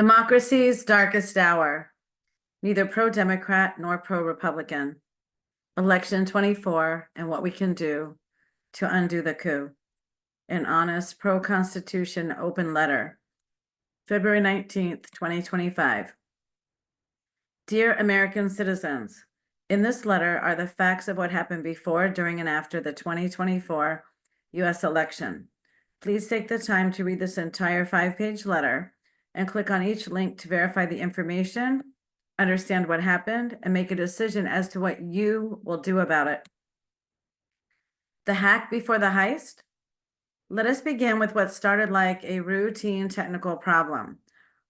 Democracy's darkest hour, neither pro-Democrat nor pro-Republican. Election 24 and what we can do to undo the coup. An honest pro-Constitution open letter. February 19th, 2025. Dear American citizens, in this letter are the facts of what happened before, during, and after the 2024 U.S. election. Please take the time to read this entire 5-page letter and click on each link to verify the information, understand what happened, and make a decision as to what you will do about it. The hack before the heist? Let us begin with what started like a routine technical problem.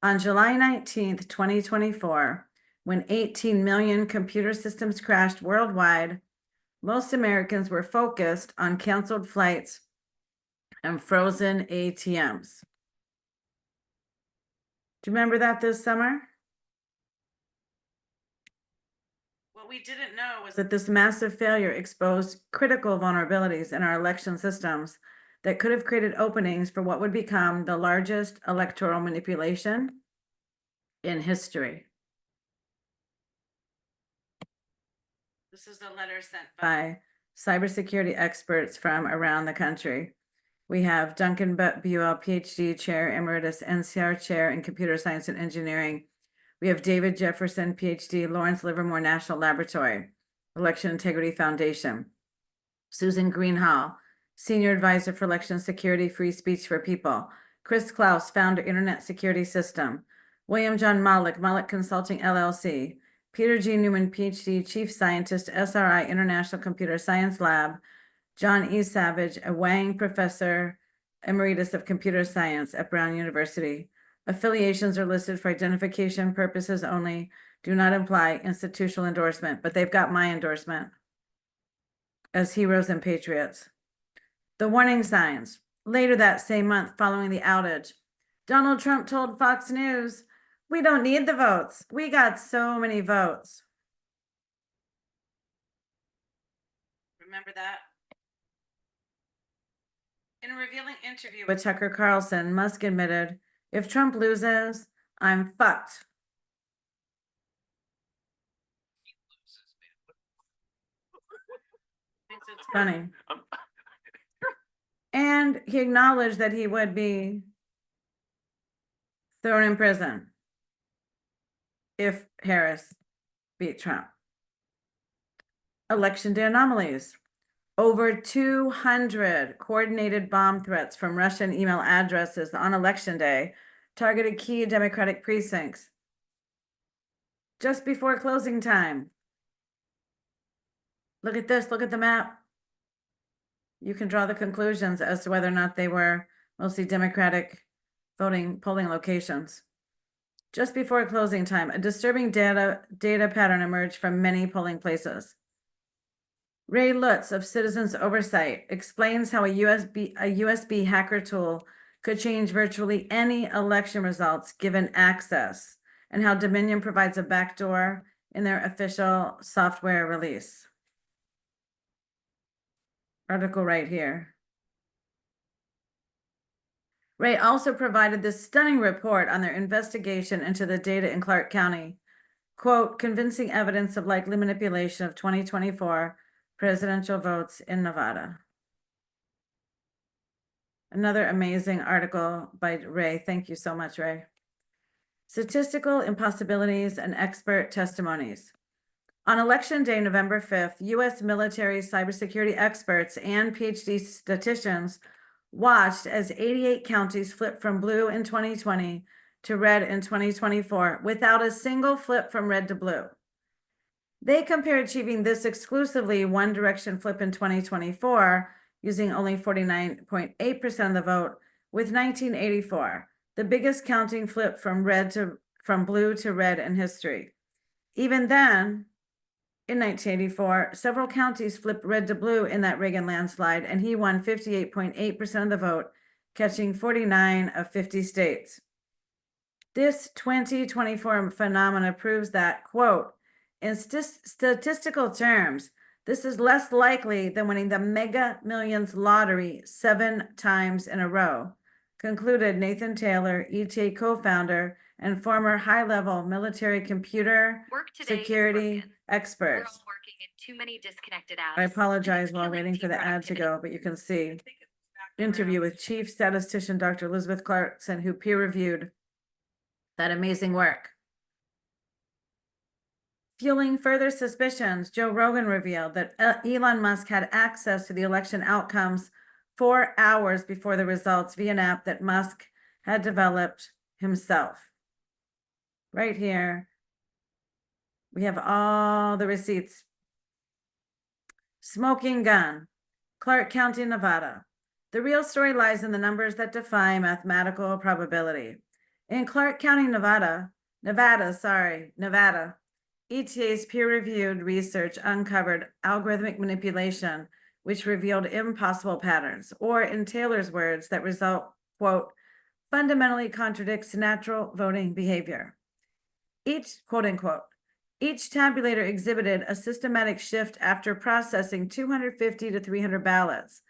On July 19th, 2024, when 18 million computer systems crashed worldwide, most Americans were focused on canceled flights and frozen ATMs. Do you remember that this summer? What we didn't know was that this massive failure exposed critical vulnerabilities in our election systems that could have created openings for what would become the largest electoral manipulation in history. This is a letter sent by cybersecurity experts from around the country. We have Duncan Buell, PhD, Chair Emeritus, NCR Chair in Computer Science and Engineering. We have David Jefferson, PhD, Lawrence Livermore National Laboratory, Election Integrity Foundation. Susan Greenhall, Senior Advisor for Election Security, Free Speech for People. Chris Klaus, Founder, Internet Security System. William John Malik, Malik Consulting, LLC. Peter G. Newman, PhD, Chief Scientist, SRI International Computer Science Lab. John E. Savage, a Wang Professor Emeritus of Computer Science at Brown University. Affiliations are listed for identification purposes only, do not imply institutional endorsement, but they've got my endorsement as heroes and patriots. The warning signs. Later that same month, following the outage, Donald Trump told Fox News, "We don't need the votes. We got so many votes." Remember that? In a revealing interview with Tucker Carlson, Musk admitted, "If Trump loses, I'm fucked." It's funny. And he acknowledged that he would be thrown in prison if Harris beat Trump. Election day anomalies. Over 200 coordinated bomb threats from Russian email addresses on Election Day targeted key Democratic precincts just before closing time. Look at this, look at the map. You can draw the conclusions as to whether or not they were mostly Democratic polling locations. Just before closing time, a disturbing data pattern emerged from many polling places. Ray Lutz of Citizens Oversight explains how a USB hacker tool could change virtually any election results given access, and how Dominion provides a backdoor in their official software release. Article right here. Ray also provided this stunning report on their investigation into the data in Clark County. Quote, convincing evidence of likely manipulation of 2024 presidential votes in Nevada. Another amazing article by Ray. Thank you so much, Ray. Statistical impossibilities and expert testimonies. On Election Day, November 5th, U.S. military cybersecurity experts and PhD statisticians watched as 88 counties flipped from blue in 2020 to red in 2024 without a single flip from red to blue. They compared achieving this exclusively one direction flip in 2024 using only 49.8% of the vote with 1984, the biggest counting flip from blue to red in history. Even then, in 1984, several counties flipped red to blue in that Reagan landslide, and he won 58.8% of the vote, catching 49 of 50 states. This 2024 phenomena proves that, quote, in statistical terms, this is less likely than winning the Mega Millions lottery 7 times in a row, concluded Nathan Taylor, ETA co-founder and former high-level military computer Work today is security broken. We're experts. all working in too many disconnected apps. I apologize and it's while killing waiting for team the ad to productivity. go, but you can see interview with Chief Statistician Dr. Elizabeth Clarkson, who peer-reviewed that amazing work. Fueling further suspicions, Joe Rogan revealed that Elon Musk had access to the election outcomes 4 hours before the results via an app that Musk had developed himself. Right here, we have all the receipts. Smoking gun, Clark County, Nevada. The real story lies in the numbers that defy mathematical probability. In Clark County, Nevada, ETA's peer-reviewed research uncovered algorithmic manipulation, which revealed impossible patterns, or in Taylor's words, that result, quote, fundamentally contradicts natural voting behavior. Quote unquote, each tabulator exhibited a systematic shift after processing 250 to 300 ballots.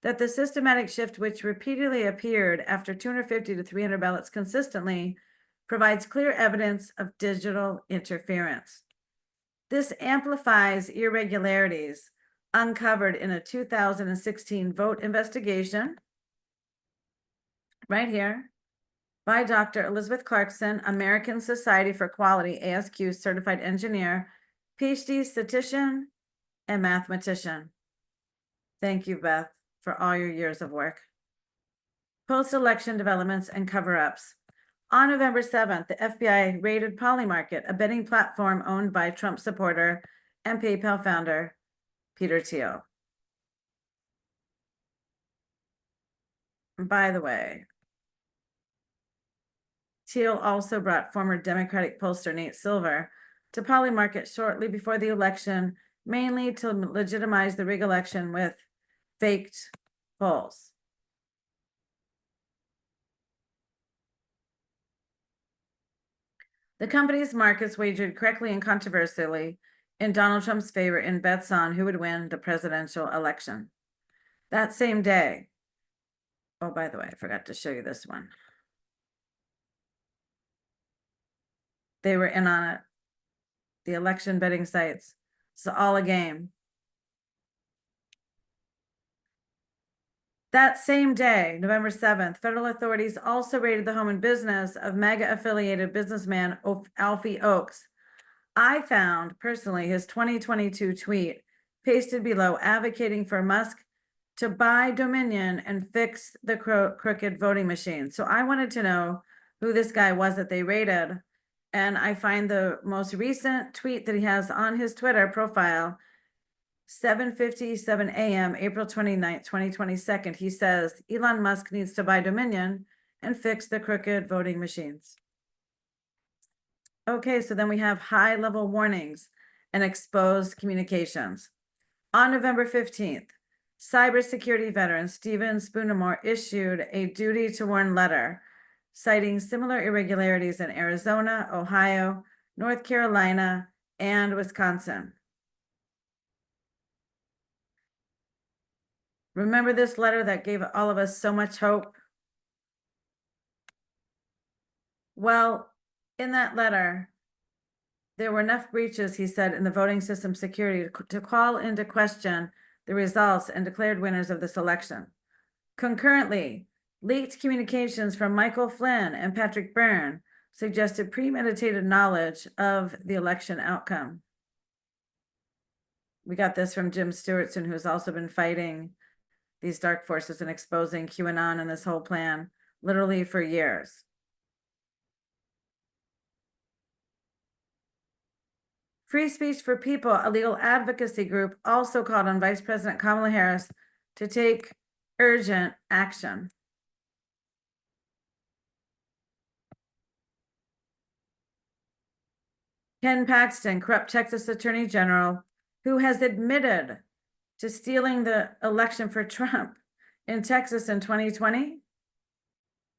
That the systematic shift, which repeatedly appeared after 250 to 300 ballots consistently, provides clear evidence of digital interference. This amplifies irregularities uncovered in a 2016 vote investigation, right here, by Dr. Elizabeth Clarkson, American Society for Quality, ASQ certified engineer, PhD statistician, and mathematician. Thank you, Beth, for all your years of work. Post-election developments and cover-ups. On November 7th, the FBI raided Polymarket, a betting platform owned by Trump supporter and PayPal founder Peter Thiel. By the way, Thiel also brought former Democratic pollster Nate Silver to Polymarket shortly before the election, mainly to legitimize the rig election with faked polls. The company's markets wagered correctly and controversially in Donald Trump's favor in bets on who would win the presidential election. That same day, oh, by the way, I forgot to show you this one. They were in on it. The election betting sites. It's all a game. That same day, November 7th, federal authorities also raided the home and business of MAGA-affiliated businessman Alfie Oakes. I found, personally, his 2022 tweet pasted below advocating for Musk to buy Dominion and fix the crooked voting machine. So I wanted to know who this guy was that they raided. And I find the most recent tweet that he has on his Twitter profile, 7:57 a.m., April 29th, 2022. He says, Elon Musk needs to buy Dominion and fix the crooked voting machines. Okay, so then we have high-level warnings and exposed communications. On November 15th, cybersecurity veteran Stephen Spoonermore issued a duty to warn letter citing similar irregularities in Arizona, Ohio, North Carolina, and Wisconsin. Remember this letter that gave all of us so much hope? Well, in that letter, there were enough breaches, he said, in the voting system security to call into question the results and declared winners of this election. Concurrently, leaked communications from Michael Flynn and Patrick Byrne suggested premeditated knowledge of the election outcome. We got this from Jim Stewartson, who has also been fighting these dark forces and exposing QAnon and this whole plan literally for years. Free Speech for People, a legal advocacy group, also called on Vice President Kamala Harris to take urgent action. Ken Paxton, corrupt Texas Attorney General, who has admitted to stealing the election for Trump in Texas in 2020.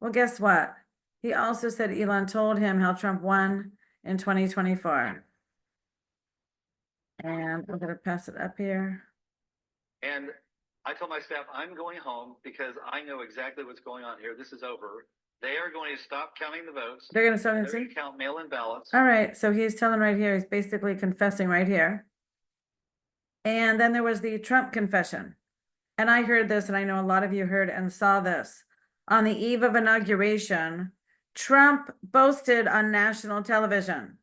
Well, guess what? He also said Elon told him how Trump won in 2024. And I'm gonna pass it up here. And I told my staff, I'm going home because I know exactly what's going on here. This is over. They are going to stop counting the votes. They're gonna start They're and going see? to count mail-in ballots. All right, so he's telling right here, he's basically confessing right here. And then there was the Trump confession. And I heard this, and I know a lot of you heard and saw this. On the eve of inauguration, Trump boasted on national television.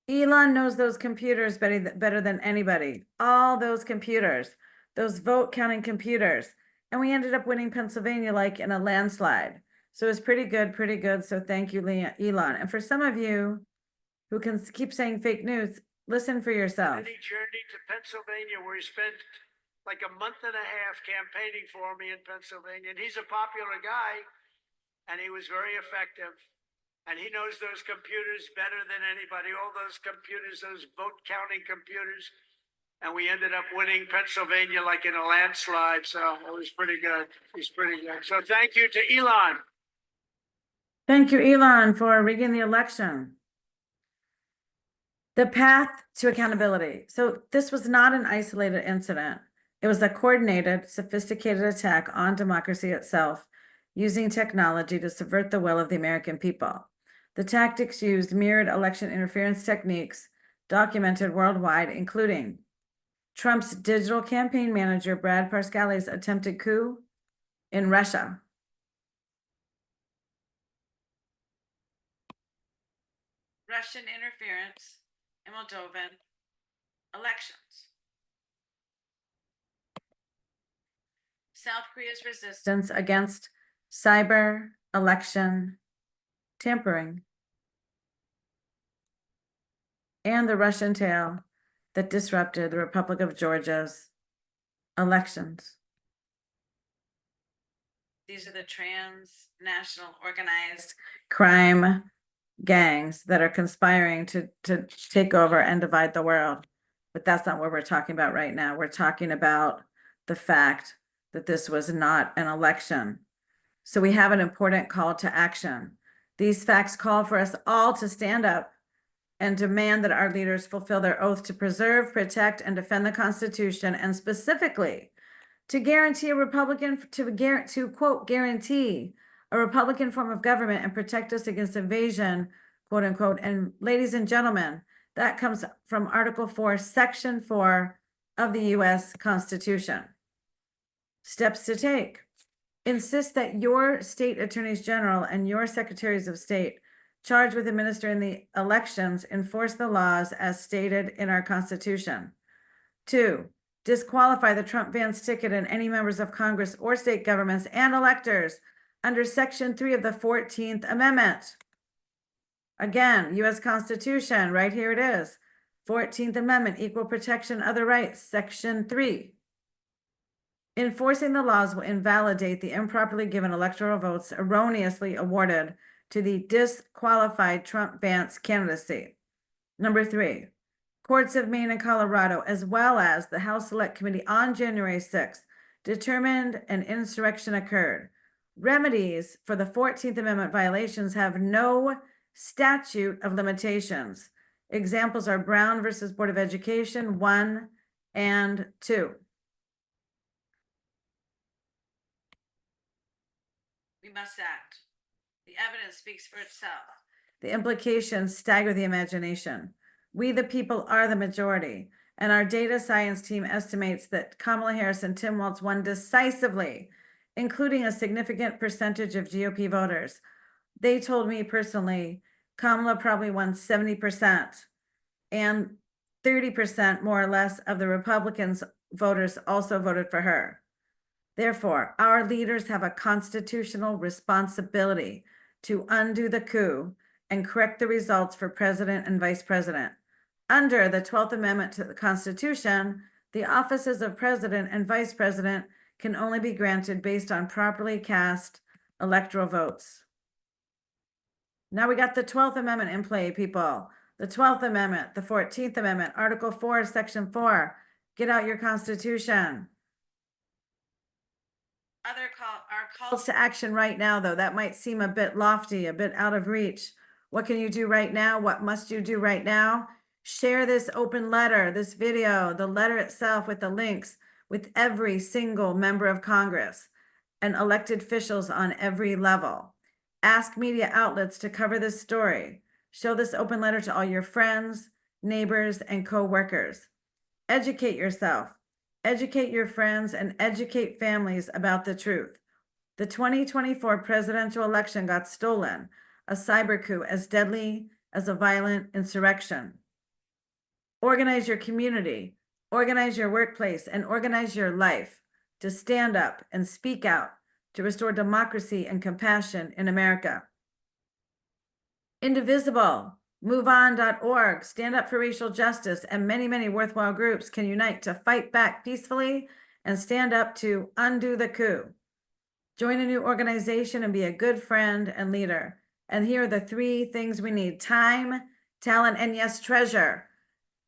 Elon knows those computers better than anybody. All those computers, those vote counting computers. And we ended up winning Pennsylvania like in a landslide. So it's pretty good, pretty good. So thank you, Elon. And for some of you who can keep saying fake news, listen for yourself. And he journeyed to Pennsylvania, where he spent like a month and a half campaigning for me in Pennsylvania. And he's a popular guy, and he was very effective. And he knows those computers better than anybody, all those computers, those vote counting computers. And we ended up winning Pennsylvania like in a landslide. So it was pretty good. He's pretty good. So thank you to Elon. Thank you, Elon, for rigging the election. The path to accountability. So this was not an isolated incident. It was a coordinated, sophisticated attack on democracy itself, using technology to subvert the will of the American people. The tactics used mirrored election interference techniques documented worldwide, including Trump's digital campaign manager, Brad Parscale's attempted coup in Russia, Russian interference in Moldovan elections, South Korea's resistance against cyber election tampering, and the Russian tail that disrupted the Republic of Georgia's elections. These are the transnational organized crime gangs that are conspiring to take over and divide the world. But that's not what we're talking about right now. We're talking about the fact that this was not an election. So we have an important call to action. These facts call for us all to stand up and demand that our leaders fulfill their oath to preserve, protect, and defend the Constitution, and specifically to guarantee a Republican, to quote, guarantee a Republican form of government and protect us against invasion, quote unquote. And ladies and gentlemen, that comes from Article 4, Section 4 of the U.S. Constitution. Steps to take. Insist that your state attorneys general and your secretaries of state charged with administering the elections enforce the laws as stated in our Constitution. 2, disqualify the Trump-Vance ticket and any members of Congress or state governments and electors under Section 3 of the 14th Amendment. Again, U.S. Constitution, right here it is. 14th Amendment, equal protection, other rights, Section 3. Enforcing the laws will invalidate the improperly given electoral votes erroneously awarded to the disqualified Trump-Vance candidacy. Number 3, courts of Maine and Colorado, as well as the House Select Committee on January 6th, determined an insurrection occurred. Remedies for the 14th Amendment violations have no statute of limitations. Examples are Brown versus Board of Education 1 and 2. We must act. The evidence speaks for itself. The implications stagger the imagination. We, the people, are the majority, and our data science team estimates that Kamala Harris and Tim Walz won decisively, including a significant percentage of GOP voters. They told me personally, Kamala probably won 70%, and 30% more or less of the Republicans voters also voted for her. Therefore, our leaders have a constitutional responsibility to undo the coup and correct the results for president and vice president. Under the 12th Amendment to the Constitution, the offices of president and vice president can only be granted based on properly cast electoral votes. Now we got the 12th Amendment in play, people. The 12th Amendment, the 14th Amendment, Article 4, Section 4. Get out your Constitution. Our calls to action right now, though, that might seem a bit lofty, a bit out of reach. What can you do right now? What must you do right now? Share this open letter, this video, the letter itself with the links with every single member of Congress and elected officials on every level. Ask media outlets to cover this story. Show this open letter to all your friends, neighbors, and co-workers. Educate yourself, educate your friends, and educate families about the truth. The 2024 presidential election got stolen, a cyber coup as deadly as a violent insurrection. Organize your community, organize your workplace, and organize your life to stand up and speak out to restore democracy and compassion in America. Indivisible, moveon.org, Stand Up for Racial Justice, and many, many worthwhile groups can unite to fight back peacefully and stand up to undo the coup. Join a new organization and be a good friend and leader. And here are the 3 things we need: time, talent, and yes, treasure.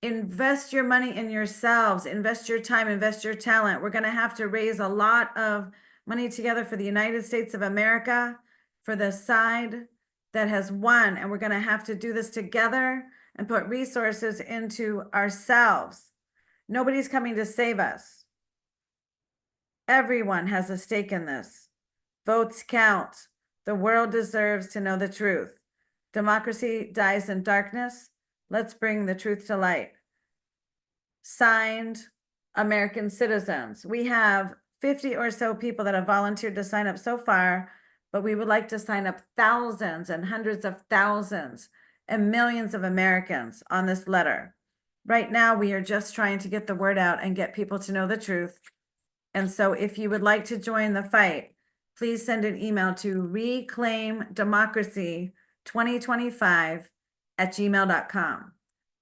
Invest your money in yourselves, invest your time, invest your talent. We're going to have to raise a lot of money together for the United States of America, for the side that has won. And we're going to have to do this together and put resources into ourselves. Nobody's coming to save us. Everyone has a stake in this. Votes count. The world deserves to know the truth. Democracy dies in darkness. Let's bring the truth to light. Signed, American citizens. We have 50 or so people that have volunteered to sign up so far, but we would like to sign up thousands and hundreds of thousands and millions of Americans on this letter. Right now, we are just trying to get the word out and get people to know the truth. And so if you would like to join the fight, please send an email to reclaimdemocracy2025@gmail.com.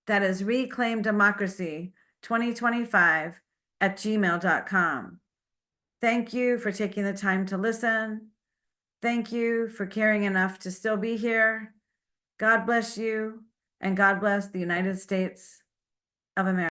That is reclaimdemocracy2025@gmail.com. Thank you for taking the time to listen. Thank you for caring enough to still be here. God bless you, and God bless the United States of America.